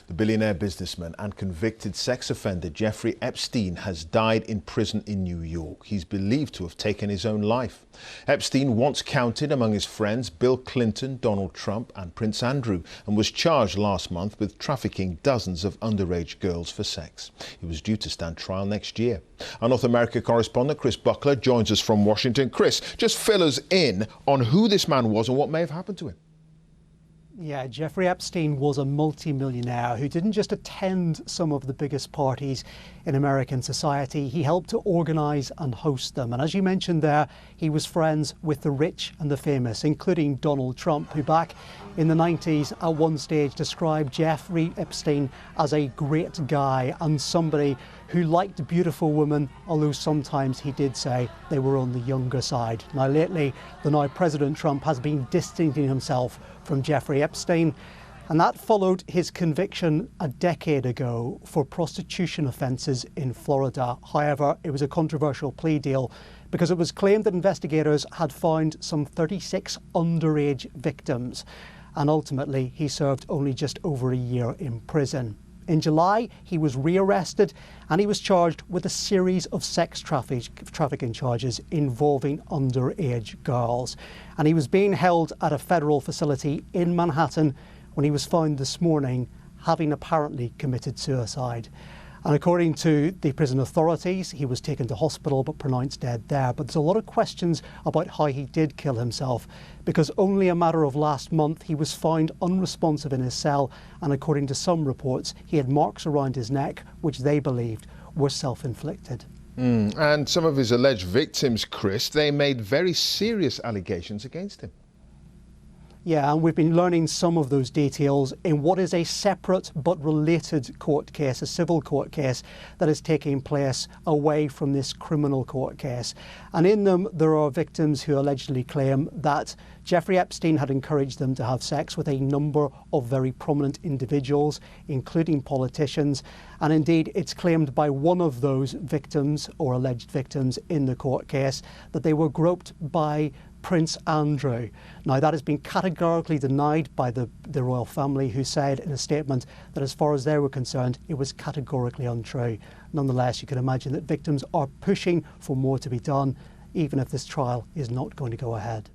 The billionaire businessman and convicted sex offender Jeffrey Epstein has died in prison in New York. He's believed to have taken his own life. Epstein once counted among his friends Bill Clinton, Donald Trump and Prince Andrew, and was charged last month with trafficking dozens of underage girls for sex. He was due to stand trial next year. Our North America correspondent Chris Buckler joins us from Washington. Chris, just fill us in on who this man was and what may have happened to him. Yeah, Jeffrey Epstein was a multimillionaire who didn't just attend some of the biggest parties in American society. He helped to organise and host them. And as you mentioned there, he was friends with the rich and the famous, including Donald Trump, who back in the 90s at one stage described Jeffrey Epstein as a great guy and somebody who liked beautiful women, although sometimes he did say they were on the younger side. Now lately, the now President Trump has been distancing himself from Jeffrey Epstein, and that followed his conviction a decade ago for prostitution offences in Florida. However, it was a controversial plea deal because it was claimed that investigators had found some 36 underage victims, and ultimately he served only just over a year in prison. In July, he was rearrested and he was charged with a series of sex trafficking charges involving underage girls. And he was being held at a federal facility in Manhattan when he was found this morning having apparently committed suicide. And according to the prison authorities, he was taken to hospital but pronounced dead there. But there's a lot of questions about how he did kill himself, because only a matter of last month he was found unresponsive in his cell, and according to some reports, he had marks around his neck which they believed were self-inflicted. And some of his alleged victims, Chris, they made very serious allegations against him. Yeah, and we've been learning some of those details in what is a separate but related court case, a civil court case that is taking place away from this criminal court case. And in them, there are victims who allegedly claim that Jeffrey Epstein had encouraged them to have sex with a number of very prominent individuals, including politicians. And indeed, it's claimed by one of those victims or alleged victims in the court case that they were groped by Prince Andrew. Now, that has been categorically denied by the royal family, who said in a statement that as far as they were concerned, it was categorically untrue. Nonetheless, you can imagine that victims are pushing for more to be done, even if this trial is not going to go ahead.